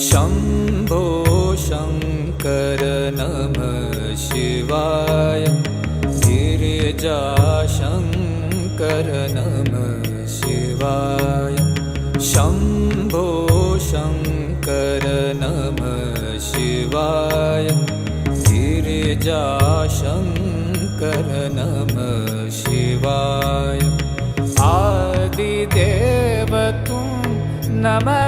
शम्भो शङ्कर नमः शिवाय गिरिजाशङ्कर नमः शिवाय शम्भो शङ्कर नमः शिवाय गिरिजाशङ्कर नमः शिवाय आदिदेव तुम नमः